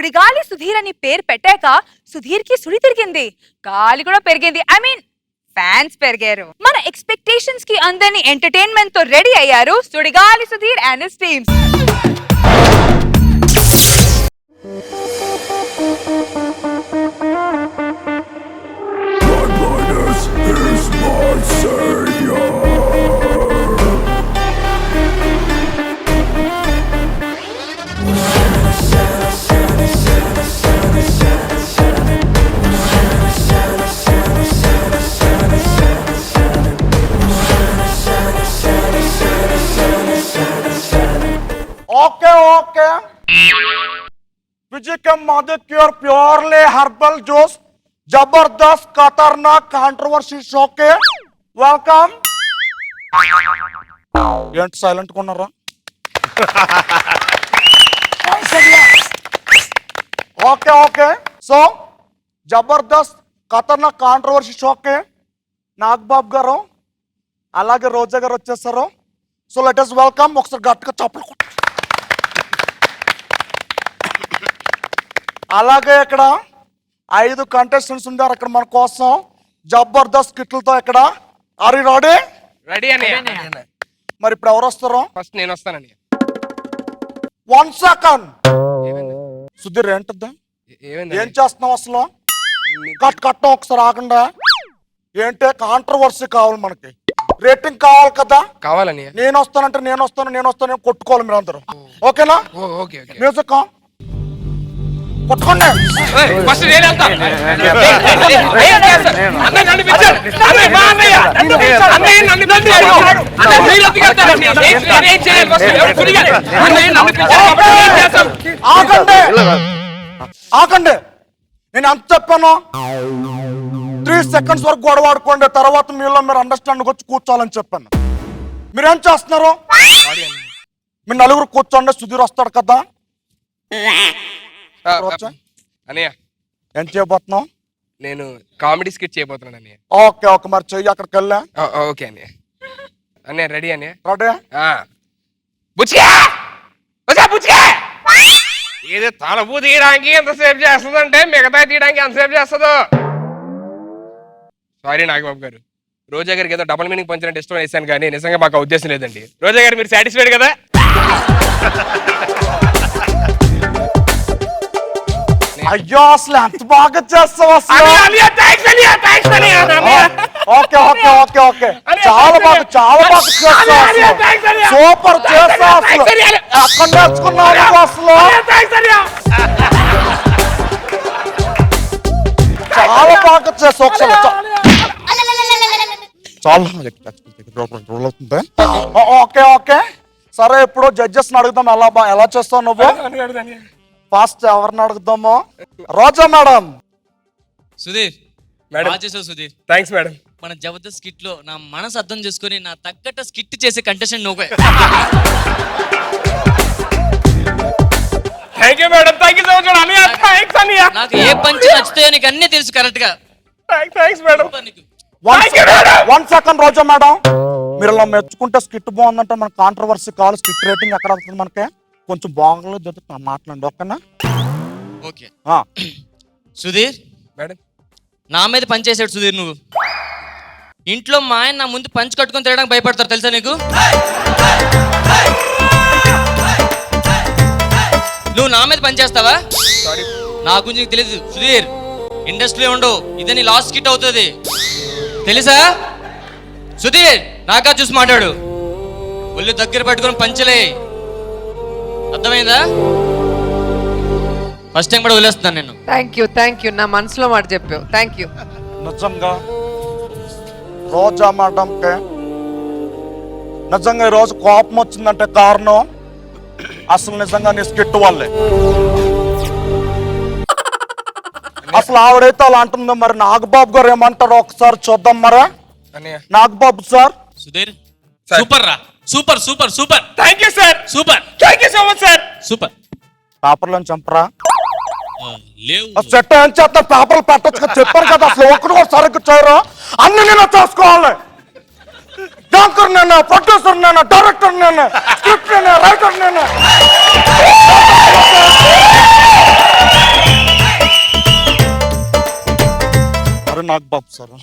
సుడిగాలి సుధీర్ అని పేరు పెట్టాక సుధీర్ కి సుడి తిరిగింది, గాలి కూడా పెరిగింది. ఐ మీన్ ఫ్యాన్స్ పెరిగారు. మన ఎక్స్పెక్టేషన్స్ కి అందరినీ ఎంటర్టైన్మెంట్ తో రెడీ అయ్యారు Sudigali Sudheer and his teams. Okay. Physical molecule purely herbal juice. Jabardast Khatarnak controversy show ke. Welcome. ఏంటి సైలెంట్ కొన్నారా? ఓకే సో జబర్దస్త్ ఖతర్నాక్ కాంట్రవర్సీ షోకే నాగబాబు గారు అలాగే రోజా గారు వచ్చేస్తారు. So let us welcome. ఒకసారి గట్టిగా చప్పట్లు. అలాగే ఇక్కడ 5 కంటెస్టెంట్స్ ఉన్నారు ఇక్కడ మన కోసం జబర్దస్త్ కిట్లతో. ఇక్కడ ఆర్ యు రెడీ అన్నయ్య. మరి ఇప్పుడు ఎవరు వస్తారు? ఫస్ట్ నేను వస్తానని. 1 సెకండ్. సుధీర్ ఏంటద్దా ఏం చేస్తున్నావు అసలు? కట్టం ఒకసారి ఆగండా. ఏంటే కాంట్రవర్సీ కావాలి, మనకి రేటింగ్ కావాలి కదా. కావాలని నేను వస్తాను కొట్టుకోవాలి మీరు అందరూ. ఓకేనా? మ్యూజిక్ కొట్టుకోండి. ఫస్ట్ నేను వెళ్తా. ఆగండి. నేను అంత చెప్పాను. 3 సెకండ్స్ వరకు గొడవ ఆడుకోండి, తర్వాత మీలో మీరు అండర్స్టాండింగ్ వచ్చి కూర్చోవాలని చెప్పాను. మీరేం చేస్తున్నారు? మీరు నలుగురు కూర్చోండి. సుధీర్ వస్తాడు కదా. అన్నయ్య ఏం చేయబోతున్నావు? నేను కామెడీ స్కిట్ చేయబోతున్నాను అన్నయ్య. ఓకే మరి చెయ్యి. అక్కడికి వెళ్ళా. ఓకే అన్నయ్య. అన్నయ్య రెడీ అన్నయ్య? రెడీ. ఇది తలుపు తీయడానికి ఎంతసేపు చేస్తుందంటే మిగతా తీయడానికి ఎంతసేపు చేస్తుందో. సారీ నాగబాబు గారు, రోజా గారికి ఏదో డబుల్ మీనింగ్ పంచినట్టు ఇష్టం వేసాను, కానీ నిజంగా మాకు ఉద్దేశం లేదండి. రోజా గారు మీరు సాటిస్ఫైడ్ కదా? అయ్యో అసలు ఎంత బాగా చేస్తావు అసలు. ఓకే చాలా బాగా చేస్తావు. సూపర్ చేస్తావు అసలు. ఎక్కడ నేర్చుకున్నావు అసలు? చాలా బాగా చేస్తావు. ఒకసారి ఓకే సరే, ఇప్పుడు జడ్జెస్ అడుగుదాం ఎలా చేస్తావు నువ్వు. ఫస్ట్ ఎవరిని అడుగుదాము? Roja madam. Sudheer madam. Sudheer thanks madam. మన జబర్దస్త్ స్కిట్ లో నా మనసు అర్థం చేసుకుని నా తగ్గట్టు స్కిట్ చేసే కంటెస్టెంట్ నువ్వే. Thank you madam. Thank you so much అన్నయ్య. థాంక్స్ అన్నయ్య. నాకు ఏ పంచ్ నచ్చుతాయో నీకు అన్ని తెలుసు కరెక్ట్ గా. Thanks madam. 1 సెకండ్ రోజా మేడం. మీరు ఇలా మెచ్చుకుంటే స్కిట్ బాగుందంటే మన కాంట్రవర్సీ కావాలి. స్కిట్ రేటింగ్ ఎక్కడ వస్తుంది మనకి? కొంచెం బాగుండదు మాట్లాడండి. ఓకేనా? ఓకే. సుధీర్ మేడం, నా మీద పంచ్ చేసాడు సుధీర్. నువ్వు ఇంట్లో మా ఆయన నా ముందు పంచ్ కట్టుకొని తిరగడానికి భయపడతారు తెలుసా నీకు? నువ్వు నా మీద పని చేస్తావా? నా గురించి నీకు తెలియదు సుధీర్. ఇండస్ట్రీలో ఉండవు, ఇదే నీ లాస్ట్ స్కిట్ అవుతుంది తెలుసా? సుధీర్ నాకా చూసి మాట్లాడు. ఒళ్ళు దగ్గర పెట్టుకొని పంచలే, అర్థమైందా? ఫస్ట్ టైం కూడా వదిలేస్తున్నాను నేను. థ్యాంక్ యూ నా మనసులో మాట చెప్పావు. Thank you. నిజంగా రోజా మేడంకి నిజంగా ఈరోజు కోపం వచ్చిందంటే కారణం అసలు నిజంగా నీ స్కిట్ వల్లే. అసలు ఆవిడైతే అలా అంటుందో, మరి నాగబాబు గారు ఏమంటారో ఒకసారి చూద్దాం. మరా నాగబాబు సార్. సుధీర్ సూపర్ రా, super super super. Thank you sir. Super. Thank you so much sir. Super. పేపర్లో చంపరా లేవు. చెట్ట ఏం చేస్తా? పేపర్లు పెట్టచ్చు చెప్పారు కదా. అసలు ఒక్కడు కూడా సరిగ్గా చేయరు. అన్ని నేను చేసుకోవాలి. యాంకర్ నేను, ప్రొడ్యూసర్ నేను, డైరెక్టర్ నేను, స్క్రిప్ట్ నేను, రైటర్ నేను. నాకు బాబు సార్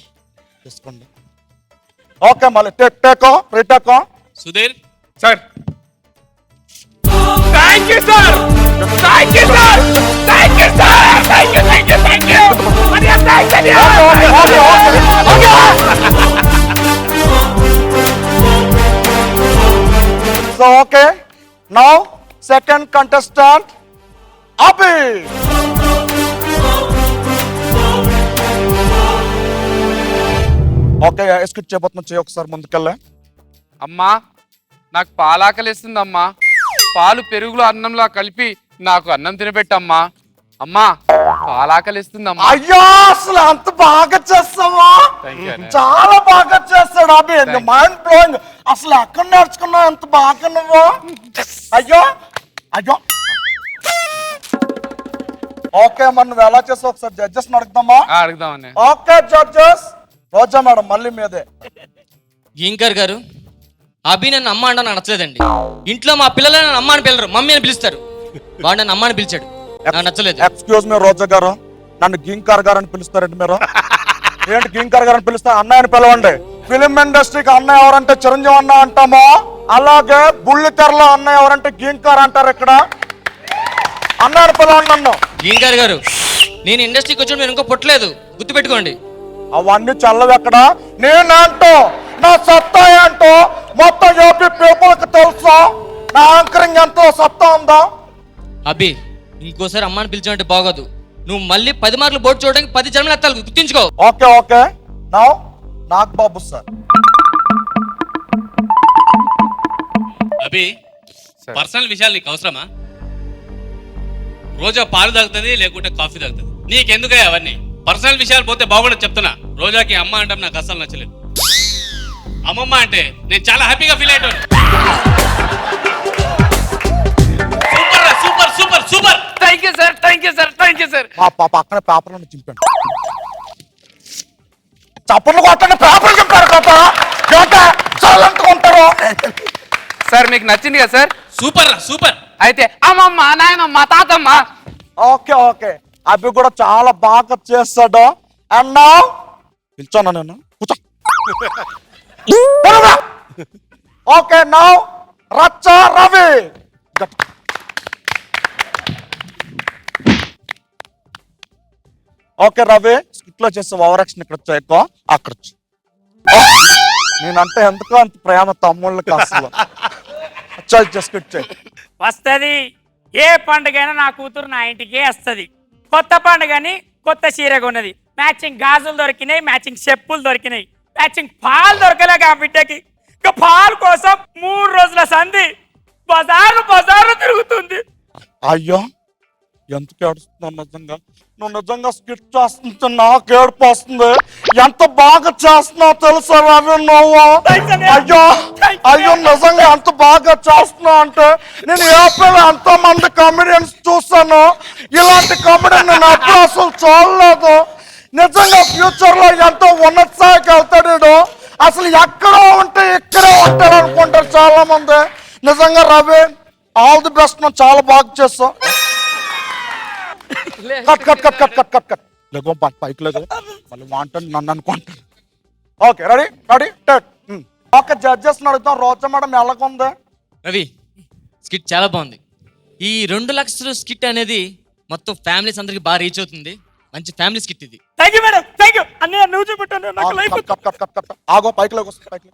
తీసుకోండి. ఓకే మళ్ళీ టేకో రీటేకో. Sudheer sir thank you sir, thank you sir, thank you sir, thank you, thank you, thank you. So okay now second contestant Abhi. Okay skit చేయబోతున్నా, చేయి ఒకసారి ముందుకెళ్ళే. అమ్మా నాకు పాలాకలిస్తుందమ్మా, పాలు పెరుగులో అన్నంలా కలిపి నాకు అన్నం తినబెట్టమ్మా. అమ్మా పాలాకలిస్తుందమ్మా. అయ్యో అసలు అంత బాగా చేస్తావా? చాలా బాగా చేస్తాడు అభి, మైండ్ బ్లోయింగ్. అసలు ఎక్కడ నేర్చుకున్నావు ఎంత బాగా నువ్వు? అయ్యో అయ్యో. ఓకే మరి నువ్వు ఎలా చేసావు ఒకసారి జడ్జెస్ అడుగుదామా? అడుగుదామని. ఓకే జడ్జెస్, రోజా మేడం మళ్ళీ మీదే. గీంకర్ గారు, అభి నన్ను అమ్మ అంటే నాకు నచ్చలేదండి. ఇంట్లో మా పిల్లలు నన్ను అమ్మ అని పిల్లరు, మమ్మీ అని పిలుస్తారు. వాడు నన్ను అమ్మ అని పిలిచాడు, నాకు నచ్చలేదు. ఎక్స్క్యూజ్ మీ రోజా గారు, నన్ను గింకర్ గారు అని పిలుస్తారండి మీరు? ఏంటి గింకర్ గారు అని పిలుస్తా? అన్నయ్య అని పిలవండి. ఫిలిం ఇండస్ట్రీకి అన్నయ్య ఎవరంటే చిరంజీవి అన్న అంటామో, అలాగే బుల్లితెరలో అన్నయ్య ఎవరంటే గింకర్ అంటారు. ఇక్కడ అన్నయ్య అని పిలవండి నన్ను. గీంకర్ గారు, నేను ఇండస్ట్రీకి వచ్చి నేను ఇంకో పుట్టలేదు, గుర్తుపెట్టుకోండి. అవన్నీ చల్లవు ఎక్కడ. నేనంటో నా సత్తా ఏంటో మొత్తం ఏపీ పీపుల్కి తెలుసా? నా యాంకరింగ్ ఎంతో సత్తా ఉందా? అభి ఇంకోసారి అమ్మని పిలిచామంటే బాగోదు. నువ్వు మళ్ళీ 10 మార్కులు బోర్డు చూడడానికి 10 జన్మలు ఎత్తాలి, గుర్తుంచుకో. ఓకే ఓకే నౌ నాగ్ బాబు సార్. అభి పర్సనల్ విషయాలు నీకు అవసరమా? రోజా పాలు తాగుతుంది లేకుంటే కాఫీ తాగుతుంది, నీకెందుకయ్యా అవన్నీ? పర్సనల్ విషయాలు పోతే బాగుండదు చెప్తున్నా. రోజాకి అమ్మ అంటే నాకు అస్సలు నచ్చలేదు. అమ్మమ్మ అంటే నేను చాలా హ్యాపీగా ఫీల్ అయ్యాను. Super super super super. Thank you sir, thank you sir, thank you sir. మా పక్కన పేపర్లను చింపాను. చప్పట్లు కొట్టండి, పేపర్లు చింపారు కదా. చాలంటుకుంటారు సార్ మీకు నచ్చింది కదా సార్? Super super. అయితే అమ్మమ్మ, నాయనమ్మ, తాతమ్మ. ఓకే ఓకే అవి కూడా చాలా బాగా చేస్తాడు. అండ్ నౌ పిలిచాను నేను, కూర్చో. ఓకే నౌ రచ్చ రవి. ఓకే రవి, స్కిట్ లో చేసే ఓవరాక్షన్ ఇక్కడ వచ్చా ఎక్కువ, అక్కడ వచ్చి. నేనంటే ఎందుకో అంత ప్రేమ తమ్ముళ్ళకి అసలు. స్కిట్ చేయి. వస్తుంది. ఏ పండుగైనా నా కూతురు నా ఇంటికే వస్తుంది. కొత్త పండుగని కొత్త చీర కొన్నది, మ్యాచింగ్ గాజులు దొరికినాయి, మ్యాచింగ్ చెప్పులు దొరికినాయి, మ్యాచింగ్ పాలు దొరకలేక ఆ బిడ్డకి. ఇంకా పాలు కోసం 3 రోజుల సంధి బజారు తిరుగుతుంది. అయ్యో ఎందుకు ఏడుస్తున్నావు? నిజంగా నువ్వు నిజంగా స్కిట్ చేస్తుంటే నాకు ఏడుపు వస్తుంది. ఎంత బాగా చేస్తున్నావు తెలుసా రవి నువ్వు? అయ్యో అయ్యో నిజంగా ఎంత బాగా చేస్తున్నావు అంటే, నేను ఏపీలో ఎంతో మంది కామెడియన్స్ చూసాను, ఇలాంటి కామెడియన్ నేను అప్పుడు అసలు చూడలేదు. నిజంగా ఫ్యూచర్ లో ఎంతో ఉన్నత స్థాయికి వెళ్తాడు. అసలు ఎక్కడో ఉంటే ఇక్కడే ఉంటాడు అనుకుంటారు చాలా మంది. నిజంగా రవి ఆల్ ది బెస్ట్, నువ్వు చాలా బాగా చేస్తావు. Cut cut cut cut cut cut cut లేకో పైకి లేదు మళ్ళీ వాంటాను నన్ను అనుకుంటాను. Okay ready ready take. Okay judges అడుగుతాం, రోజా మేడం ఎలాగుంది? రవి స్కిట్ చాలా బాగుంది. ఈ 2 లక్షలు స్కిట్ అనేది మొత్తం ఫ్యామిలీస్ అందరికి బాగా రీచ్ అవుతుంది. మంచి ఫ్యామిలీ స్కిట్ ఇది. Thank you madam, thank you. అన్నయ్య నువ్వు చూపెట్టాను నాకు లైఫ్. ఆగో పైకి లేకు, పైకి.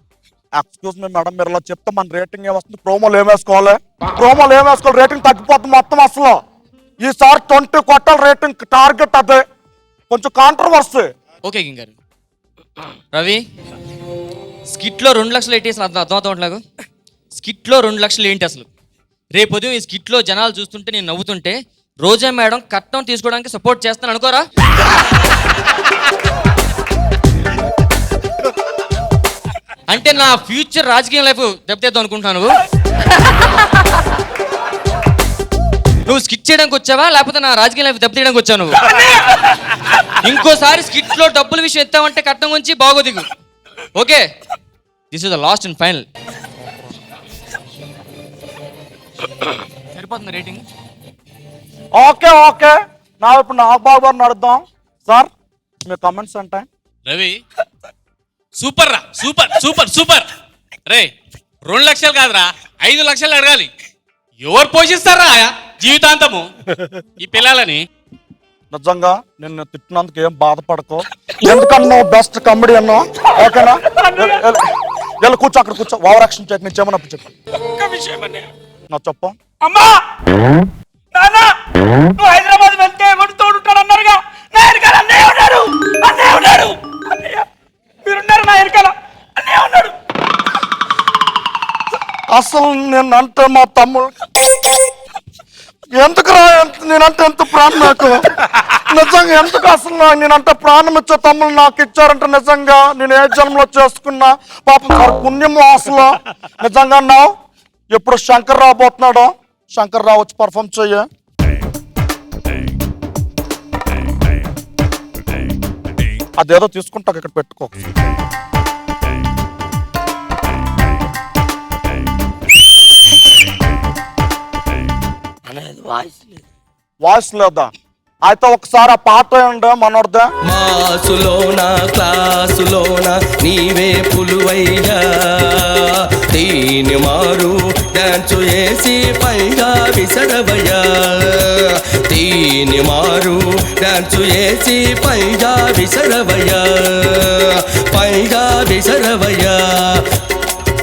ఎక్స్క్యూజ్ మీ మేడం, మీరు ఇలా చెప్తే మన రేటింగ్ ఏమొస్తుంది? ప్రోమోలు ఏం వేసుకోవాలి? రేటింగ్ తగ్గిపోతుంది మొత్తం అసలు. ఈసారి 20 కొట్టాలి రేటింగ్ టార్గెట్, అదే కొంచెం కాంట్రవర్సీ. ఓకే కింగ్ గారు. రవి స్కిట్లో 2 లక్షలు ఏంటి అసలు అర్థమవుతాడు. స్కిట్లో 2 లక్షలు ఏంటి అసలు? రేపు ఉదయం ఈ స్కిట్లో జనాలు చూస్తుంటే నేను నవ్వుతుంటే రోజా మేడం కట్నం తీసుకోవడానికి సపోర్ట్ చేస్తాను అనుకోరా? అంటే నా ఫ్యూచర్ రాజకీయ లైఫ్ దెబ్బతీద్దాం అనుకుంటున్నాను. నువ్వు స్కిట్ చేయడానికి వచ్చావా లేకపోతే నా రాజకీయ లైఫ్ దెబ్బతీయడానికి వచ్చావు నువ్వు? ఇంకోసారి స్కిట్ లో డబ్బుల విషయం ఎత్తావంటే కట్నం గురించి బాగోదు. Okay, this is the last and final. సరిపోతుంది రేటింగ్. ఓకే ఓకే నా ఇప్పుడు నాగబాబు గారిని అడుగుదాం. సార్ మీ కమెంట్స్ అంటే? రవి సూపర్ రా, సూపర్ సూపర్ సూపర్. రే 2 లక్షలు కాదురా, 5 లక్షలు అడగాలి. ఎవరు పోషిస్తారా జీవితాంతము ఈ పిల్లలని? నిజంగా నిన్ను తిట్టినందుకు ఏం బాధపడకు. ఎందుకన్నా బెస్ట్ కామెడీ అన్నా, ఓకేనా? వెళ్ళి కూర్చో, అక్కడ కూర్చో. ఓవర్ యాక్షన్ చేయకు. నేను చేయమన్నప్పుడు చెప్పు. ఒక్క విషయం అన్నయ్య. నా చెప్పు. అమ్మా నాన్న, నువ్వు హైదరాబాద్ వెళ్తే ఎవరు తోడుంటాడు అన్నారుగా, నా వెనకాల అన్నయ్య ఉన్నాడు. అన్నయ్య ఉన్నాడు. అన్నయ్య మీరున్నారు నా వెనకాల. అన్నయ్య ఉన్నాడు. అసలు నేనంటే మా తమ్ముడు ఎందుకురా, నేనంటే ఎంత ప్రాణం నాకు. నిజంగా ఎందుకు అసలు నేనంటే ప్రాణం ఇచ్చే తమ్ముళ్ళు నాకు ఇచ్చారంటే నిజంగా నేను ఏ జన్మలో చేసుకున్నా పాపం మరి పుణ్యము అసలు. నిజంగా అన్నావు. ఎప్పుడు శంకర్ రాబోతున్నాడో, శంకర్ రావు వచ్చి పర్ఫామ్ చెయ్య. అదేదో తీసుకుంటా, ఇక్కడ పెట్టుకో. వాయిస్ లేదా? అయితే ఒకసారి ఆ పాట ఏంటో మనోడిదే. మాసులోన క్లాసులోన నీవే పులువయ్యా, దీని మారు డాన్సు వేసి పైగా విసరవయ్యా, దీని మారు డాన్సు వేసి పైగా విసరవయ్యా, పైగా విసరవయ్యా,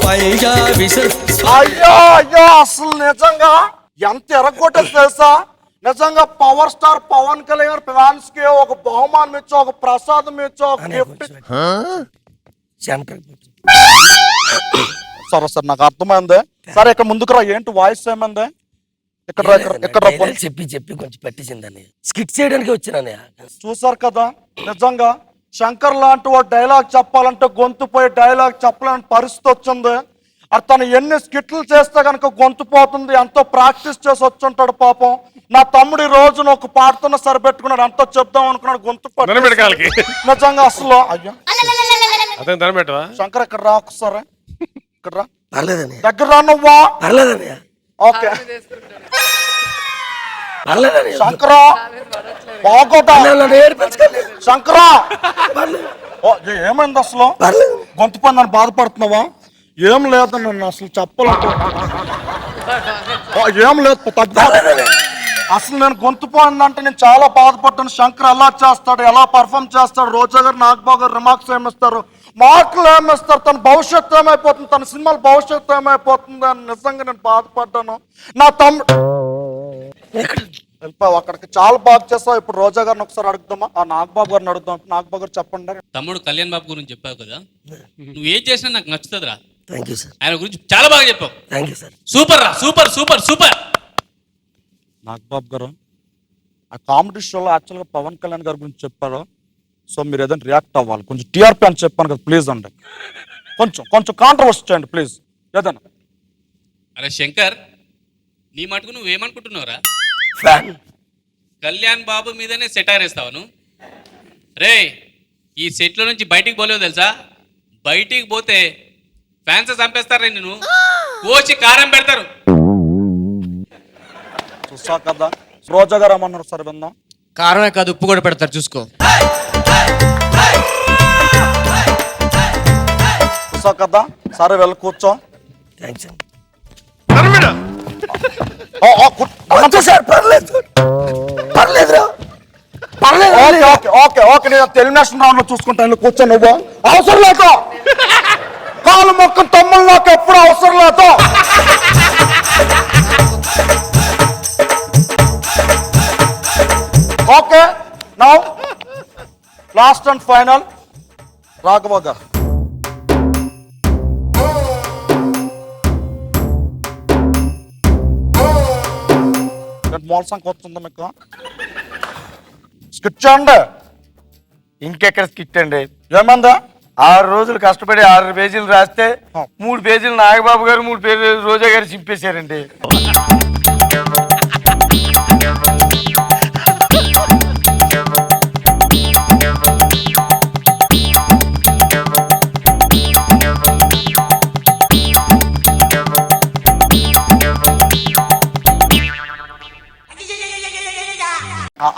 పైగా విసర. అయ్యో అయ్యో, అసలు నిజంగా ఎంత ఎరగొట్టేది తెలుసా? నిజంగా power star Pawan Kalyan fans కి ఒక బహుమానం ఇచ్చో, ఒక ప్రసాదం ఇచ్చో, ఒక గిఫ్ట్. సరే సరే, నాకు అర్థమైంది. సరే ఇక్కడ ముందుకు రా. ఏంటి వాయిస్ ఏమైంది? ఇక్కడ చెప్పి కొంచెం పట్టించిందని స్కిట్ చేయడానికి వచ్చినా. చూసారు కదా, నిజంగా శంకర్ లాంటి వాడు డైలాగ్ చెప్పాలంటే గొంతు పోయి డైలాగ్ చెప్పలేని పరిస్థితి వచ్చింది. తను ఎన్ని స్కిట్లు చేస్తే కనుక గొంతు పోతుంది. ఎంతో ప్రాక్టీస్ చేసి వచ్చుంటాడు పాపం. నా తమ్ముడు ఈ రోజున ఒక పాడుతున్న సరిపెట్టుకున్నాడు. ఎంతో చెప్దాం అనుకున్నాడు, గొంతు నిజంగా అసలు. అయ్యో శంకర్ ఇక్కడ రా ఒకసారి, ఇక్కడ రా. దగ్గర రా నువ్వా. ఓకే శంకరా, బాగోదా శంకరా? ఏమైంది అసలు? గొంతు పని నన్ను బాధపడుతున్నావా? ఏం లేదు, నన్ను అసలు చెప్పాలంటే ఏం లేదు. అసలు నేను గొంతు పోయిందంటే నేను చాలా బాధపడ్డాను. శంకర్ ఎలా చేస్తాడు, ఎలా పర్ఫామ్ చేస్తాడు, రోజా గారు నాగబాబు గారు రిమార్క్స్ ఏమిస్తారు, మార్కులు ఏమిస్తారు, తన భవిష్యత్తు ఏమైపోతుంది, తన సినిమాల భవిష్యత్తు ఏమైపోతుంది అని నిజంగా నేను బాధపడ్డాను. నా తమ్ముడు వెళ్ళిపోయావు అక్కడికి. చాలా బాగా చేస్తావు. ఇప్పుడు రోజా గారిని ఒకసారి అడుగుదామా? ఆ నాగబాబు గారిని అడుగుదాం. నాగబాబు గారు చెప్పండి. తమ్ముడు కళ్యాణ్ బాబు గురించి చెప్పావు కదా, నువ్వు ఏం చేసినా నాకు నచ్చుతుందిరా. Thank you sir. ఆయన గురించి చాలా బాగా చెప్పావు. Thank you sir. సూపర్ రా, సూపర్ సూపర్ సూపర్. నాగబాబు గారు, ఆ కామెడీ షోలో యాక్చువల్గా పవన్ కళ్యాణ్ గారి గురించి చెప్పారు. సో మీరు ఏదైనా రియాక్ట్ అవ్వాలి. కొంచెం టీఆర్పీ అని చెప్పాను కదా, ప్లీజ్ అండి. కొంచెం కాంట్రవర్సీ చేయండి ప్లీజ్ ఏదైనా. అరే శంకర్, నీ మటుకు నువ్వేమనుకుంటున్నావురా? కళ్యాణ్ బాబు మీదనే సెటైర్ వేస్తావు నువ్వు. రే ఈ సెట్లో నుంచి బయటికి పోలేవు తెలుసా? బయటికి పోతే ఫ్యాన్స్ చంపేస్తారా నిన్ను, కోచి కారం పెడతారు. చూసా కదా, రోజా గారు ఏమన్నారు సరే విందాం. కారమే కాదు ఉప్పు కూడా పెడతారు, చూసుకో. చూసా కదా, సరే వెళ్ళి కూర్చో. థ్యాంక్స్ అండి. ఓకే నేను టెలినేషన్ రౌండ్ లో చూసుకుంటాను. కూర్చో నువ్వు. అవసరం లేదు, కాలు మొక్క తమ్ముళ్ళు నాకు ఎప్పుడు అవసరం లేదు. Okay now last and final Raghava గారు. మోల్ సంఖ్య వస్తుందా మీకు? స్కిట్ చేయండి. ఇంకెక్కడ స్కిట్ అండి? ఏమందా? 6 రోజులు కష్టపడి 6 పేజీలు రాస్తే 3 పేజీలు నాగబాబు గారు, 3 పేజీలు రోజా గారు చింపేశారండి.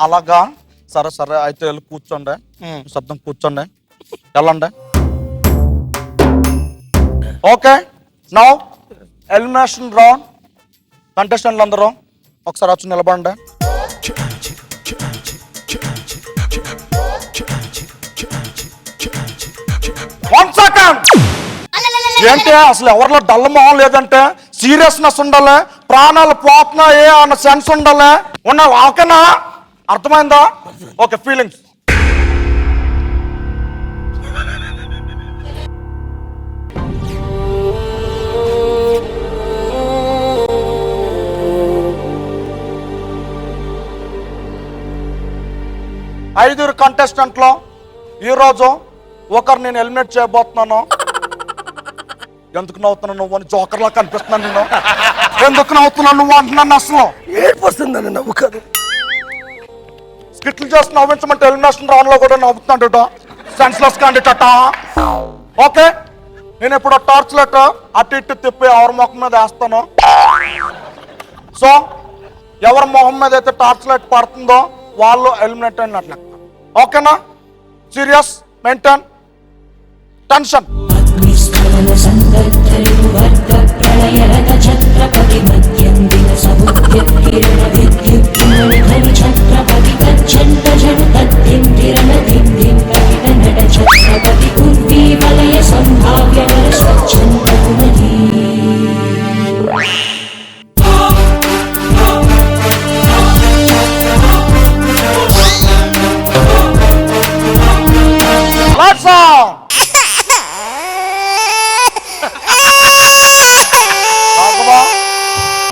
అలాగా, సరే అయితే వెళ్ళి కూర్చోండి. శబ్దం కూర్చోండి. వెళ్ళండి. Okay, now elimination round. కంటెస్టెంట్లు అందరూ ఒకసారి వచ్చి నిలబడండి. One second. ఏంటి అసలు ఎవరిలో డల్ మొహం లేదంటే సీరియస్నెస్ ఉండాలి, ప్రాణాలు పోతున్నాయి అన్న సెన్స్ ఉండాలి. ఓకేనా? అర్థమైందా? Okay, feelings. ఐదుగురు కంటెస్టెంట్లో ఈరోజు ఒకరు నేను ఎలిమినేట్ చేయబోతున్నాను. ఎందుకు నవ్వుతున్నావు నువ్వు అని జోకర్లా కనిపిస్తున్నాను నేను. ఎందుకు నవ్వుతున్నావు నువ్వు అంటున్నాను. అసలు ఏడిపోతుందని నవ్వు కాదు. స్కిట్లు చేసి నవ్వించమంటే ఎలిమినేషన్ రౌండ్ లో కూడా నవ్వుతున్నాడు. Senseless candidate. ఓకే, నేను ఇప్పుడు టార్చ్ లైట్ అటు ఇటు తిప్పి ఎవరి మొహం మీద వేస్తాను. సో ఎవరి మొహం మీద అయితే టార్చ్ లైట్ పడుతుందో వాళ్ళు ఎలిమినేట్ అయినట్లు. ఓకేనా? Serious, maintain, tension.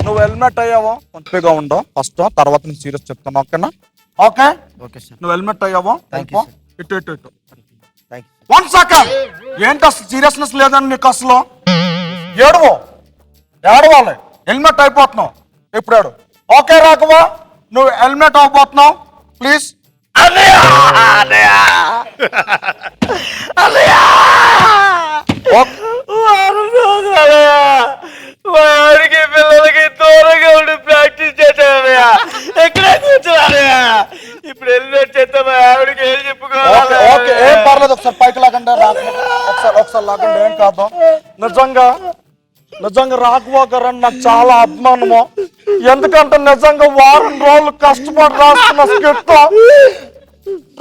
నువ్వు హెల్మెట్ అయ్యావో కొంచెంగా ఉండవు ఫస్ట్, తర్వాత నేను సీరియస్ చెప్తాను. ఓకేనా? ఓకే, నువ్వు హెల్మెట్ అయ్యావో ఇటు ఇటు ఇటు. 1 సెకండ్. ఏంటి అసలు సీరియస్నెస్ లేదని నీకు అసలు? ఏడవాలి. హెల్మెట్ అయిపోతున్నావు ఇప్పుడు ఏడు. ఓకే రాఘవ, నువ్వు హెల్మెట్ అయిపోతున్నావు ప్లీజ్. వాడికి పిల్లలకి దూరంగా ఉండి ప్రాక్టీస్ చేశానయ్యా. ఎక్కడ కూర్చోవాలయ్యా? ఇప్పుడు హెల్మెట్ చేస్తామా? ఆవిడకి ఏం చెప్పుకోవాలి? ఓకే, ఏం పర్లేదు. ఒకసారి పైకి లాగండి. ఒకసారి లాగండి, ఏం కాదు. నిజంగా రాఘవ గారు అని నాకు చాలా అభిమానము. ఎందుకంటే నిజంగా వారం రోజులు కష్టపడి రాస్తున్న స్క్రిప్ట్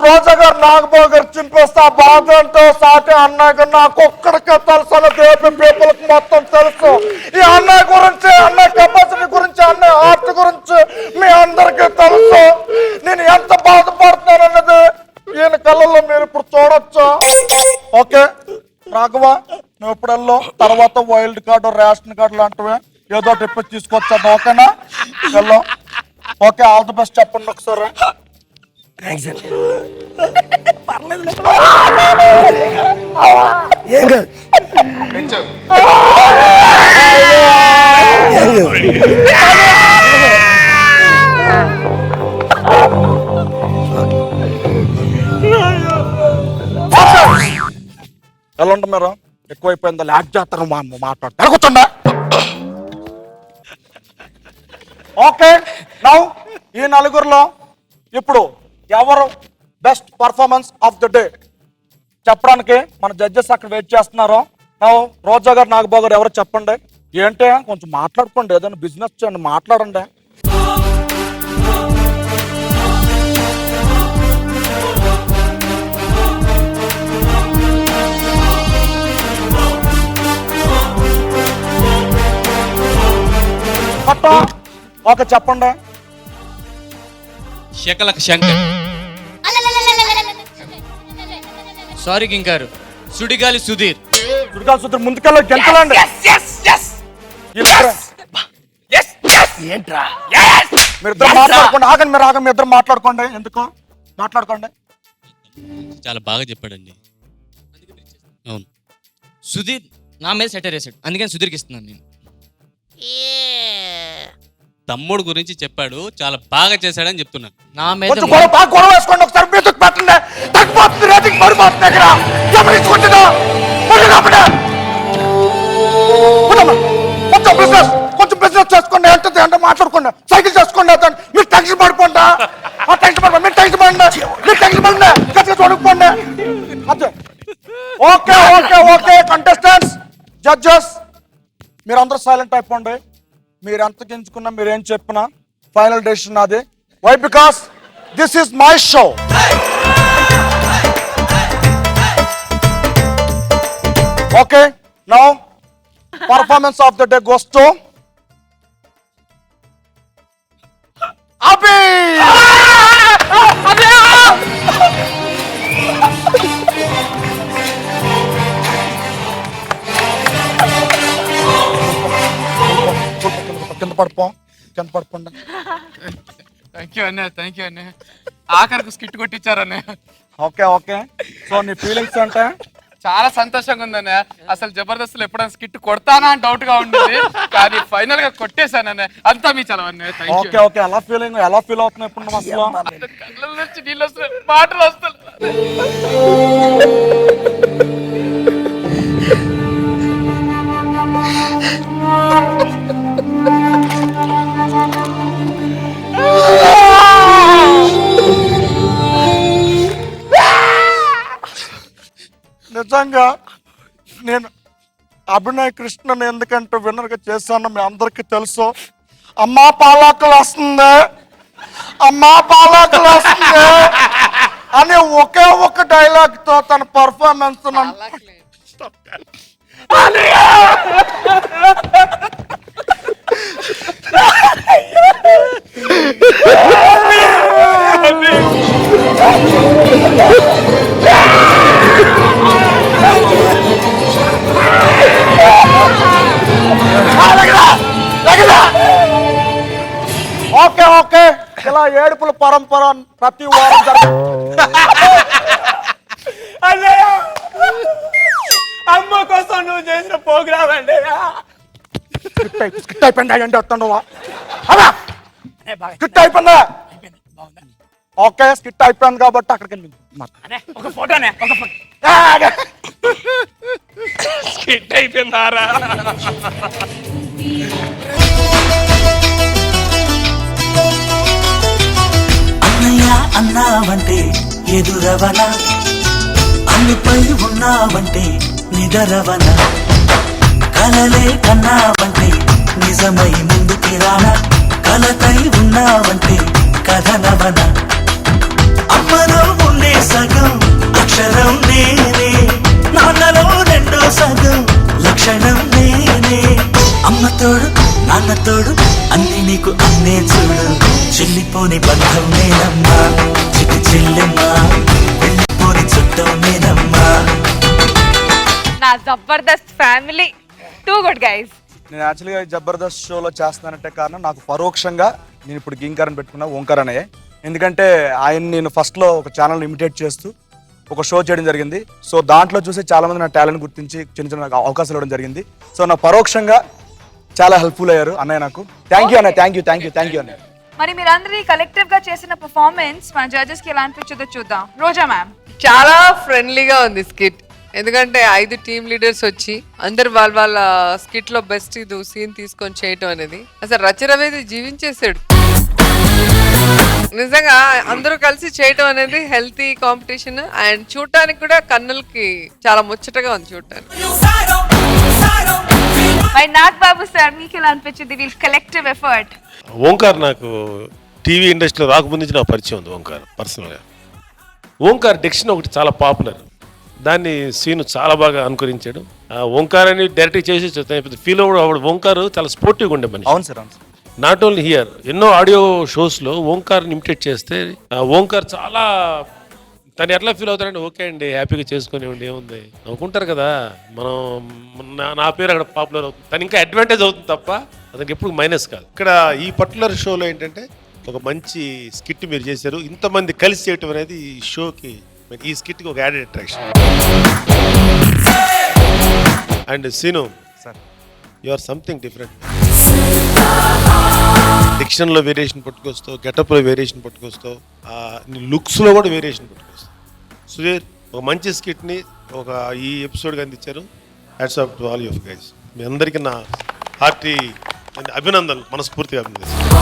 రోజా గారు నాగబాబు గారు చింపేస్తే ఆ బాధ అంటే సాటి అన్నయ్య గారు నాకు ఒక్కడికే తెలుసు. దేపి పీపుల్కి మొత్తం తెలుసు. ఈ అన్నయ్య గురించి, అన్నయ్య కెపాసిటీ గురించి, అన్నయ్య ఆర్ట్ గురించి మీ అందరికీ తెలుసు. నేను ఎంత బాధపడుతున్నాను అన్నది ఈయన కళ్ళల్లో మీరు ఇప్పుడు చూడొచ్చు. ఓకే రాఘవ, నువ్వు ఇప్పుడు వెళ్ళు. తర్వాత వైల్డ్ కార్డు, రేషన్ కార్డు లాంటివి ఏదో టిప్పి తీసుకొచ్చాను. ఓకేనా? వెళ్ళు. ఓకే, ఆల్ ది బెస్ట్ చెప్పండి ఒకసారి. థ్యాంక్స్ అండి. ఏం కాదు. ఎలా ఉంటాం మీరు? ఎక్కువైపోయిందా? లాక్ చేస్తారు మాట్లాడతారు. కూర్చోండి. ఓకే, నౌ ఈ నలుగురిలో ఇప్పుడు ఎవరు best performance of the day చెప్పడానికి మన జడ్జెస్ అక్కడ వెయిట్ చేస్తున్నారు. రోజా గారు, నాగబాబు గారు ఎవరు చెప్పండి. ఏంటి కొంచెం మాట్లాడుకోండి, ఏదైనా బిజినెస్ చేయండి, మాట్లాడండి. ఓకే చెప్పండి. శకలక శంకర్. సారీ కింకారు. సుడిగాలి సుధీర్. ముందుకెళ్ళి గెంతలండి. ఏంట్రా? మీరిద్దరు మాట్లాడుకోండి. ఆగండి, మీరు ఆగండి. మీ ఇద్దరు మాట్లాడుకోండి. ఎందుకు మాట్లాడుకోండి? చాలా బాగా చెప్పాడండి. అవును, సుధీర్ నా మీద సెటర్ వేసాడు, అందుకని సుధీర్కి ఇస్తున్నాను నేను. తమ్ముడు గురించి చెప్పాడు, చాలా బాగా చేశాడని చెప్తున్నాను. నా మీద కొంచెం గొడవ వేసుకోండి. ఒకసారి మీదకి పెట్టండి. తగ్గిపోతుంది, రేటింగ్ పడిపోతుంది. ఇక్కడ గమనించుకుంటుందా? కొంచెం బిజినెస్ చేసుకోండి. అంటే మాట్లాడుకోండి, సైకిల్ చేసుకోండి. మీరు టెన్షన్ పడిపోండి. మీరు టెన్షన్ పడండి. గట్టిగా చూడకపోండి. అంతే. Okay okay okay contestants, judges, మీరందరూ సైలెంట్ అయిపోండి. మీరు ఎంత గించుకున్నా, మీరు ఏం చెప్పినా ఫైనల్ డెసిషన్ నాది. Why? Because this is my show. Okay, now performance of the day goes to Abhi. కింద పడిపోండి. థ్యాంక్ యూ అన్నయ్య. ఆఖరికి స్కిట్ కొట్టించారన్నయ్య. Okay okay. సో నీ ఫీలింగ్స్ అంటే? చాలా సంతోషంగా ఉందన్నయ్య. అసలు జబర్దస్త్ లో ఎప్పుడైనా స్కిట్ కొడతానా అని డౌట్ గా ఉండేది, కానీ ఫైనల్ గా కొట్టేశానన్నయ్య. అంతా మీ చలవన్నయ్య. Okay okay. ఎలా ఫీల్ అవుతున్నావు ఇప్పుడు నువ్వు అసలు? కళ్ళ నుంచి నీళ్ళు వస్తున్నాయి, మాటలు వస్తున్నాయి. నిజంగా నేను అభినయ్ కృష్ణని ఎందుకంటే విన్నర్గా చేశాను మీ అందరికీ తెలుసు. అమ్మా పాలాకులు వస్తుంది, అమ్మా పాలాకులు వస్తుంది అని ఒకే ఒక డైలాగ్ తో తన పర్ఫార్మెన్స్ ఓకే ఓకే. ఇలా ఏడుపుల పరంపర ప్రతి వారం అమ్మ కోసం నువ్వు చేసిన ప్రోగ్రామ్ అండి. స్కిట్ అయిపోయింది వస్తాడు. స్కిట్ అయిపోయిందా? ఓకే, స్కిట్ అయిపోయింది కాబట్టి అక్కడికి వెళ్ళి ఒక ఫోటోనే, ఒక ఫోటో. స్కిట్ అయిపోయిందారా? అన్నయ్య అన్నావంటే ఎదురవన, అన్నిపై ఉన్నావంటే నిదరవన, కలలే కన్నావంటే నిజమై ముందుకి రాన, కలతై ఉన్నావంటే కథనవన. అమ్మలో ఉండే సగం అక్షరం నేనే, నాన్నలో రెండో సగం లక్షణం నేనే. అమ్మతోడు నాన్నతోడు అన్ని నీకు అన్నే చూడు, చెల్లిపోని బంధం నేనమ్మా, చిటి చెల్లెమ్మా, వెళ్ళిపోని చుట్టం నేనమ్మా. నా Jabardasth family too good guys. నేను యాక్చువల్గా జబర్దస్త్ షోలో చేస్తానంటే కారణం నాకు పరోక్షంగా నేను ఇప్పుడు గీంకారం పెట్టుకున్నా ఓంకార్ అన్నయ్య. ఎందుకంటే ఆయన నేను ఫస్ట్లో ఒక ఛానల్ ఇమిటేట్ చేస్తూ ఒక షో చేయడం జరిగింది. సో దాంట్లో చూసి చాలామంది నా టాలెంట్ గుర్తించి చిన్న చిన్న అవకాశాలు ఇవ్వడం జరిగింది. సో నా పరోక్షంగా చాలా హెల్ప్ఫుల్ అయ్యారు అన్నయ్య నాకు. థ్యాంక్ యూ అన్నయ్య. థ్యాంక్ యూ అన్నయ్య. మరి మీరందరూ కలెక్టివ్ గా చేసిన పర్ఫార్మెన్స్ మన జడ్జెస్ కి ఎలా అనిపించిందో చూద్దాం. రోజా మ్యామ్. చాలా ఫ్రెండ్లీగా ఉంది స్కిట్. ఎందుకంటే 5 టీమ్ లీడర్స్ వచ్చి అందరు వాళ్ళ స్కిట్ లో బెస్ట్ ఇది సీన్ తీసుకొని చేయటం అనేది అసలు రచరవేది జీవించేసాడు. నిజంగా అందరూ కలిసి చేయటం అనేది హెల్తీ కాంపిటీషన్ అండ్ చూడటానికి కూడా కన్నులకి చాలా ముచ్చటగా ఉంది చూడటానికి. మరి నాగ్ బాబు సార్ మీకు ఎలా అనిపించింది వీళ్ళ కలెక్టివ్ ఎఫర్ట్? ఓంకార్ నాకు టీవీ ఇండస్ట్రీలో రాకముందు నుంచి నాకు పరిచయం ఉంది. ఓంకార్ పర్సనల్గా ఓంకార్ డిక్షన్ ఒకటి చాలా పాపులర్, దాన్ని సీను చాలా బాగా అనుకరించాడు. ఓంకార్ అని డైరెక్ట్ చేసి ఫీల్ అవ్వడు. ఓంకార్ చాలా స్పోర్టివ్గా ఉండే మనిషి. అవును సార్, అవును సార్. నాట్ ఓన్లీ హియర్, ఎన్నో ఆడియో షోస్లో ఓంకార్ని ఇమిటేట్ చేస్తే ఓంకార్ చాలా తను ఎట్లా ఫీల్ అవుతారంటే ఓకే అండి హ్యాపీగా చేసుకునేవండి ఏముంది అనుకుంటారు కదా. మనం నా పేరు అక్కడ పాపులర్ అవుతుంది, తను ఇంకా అడ్వాంటేజ్ అవుతుంది తప్ప అతనికి ఎప్పుడు మైనస్ కాదు. ఇక్కడ ఈ పర్టికులర్ షోలో ఏంటంటే ఒక మంచి స్కిట్ మీరు చేశారు, ఇంతమంది కలిసి చేయటం అనేది ఈ షోకి ఈ స్కిట్కి ఒక added attraction. And Seenu sir, you are something different. డిక్షన్లో వేరియేషన్ పట్టుకొస్తావు, గెటప్లో వేరియేషన్ పట్టుకొస్తావు, నీ లుక్స్లో కూడా వేరియేషన్ పట్టుకొస్తావు. సుధీర్ ఒక మంచి స్కిట్ని ఒక ఈ ఎపిసోడ్కి అందించారు. Hats off to all of guys. మీ అందరికీ నా హార్టీ అభినందనలు, మనస్ఫూర్తిగా అభినందిస్తాను.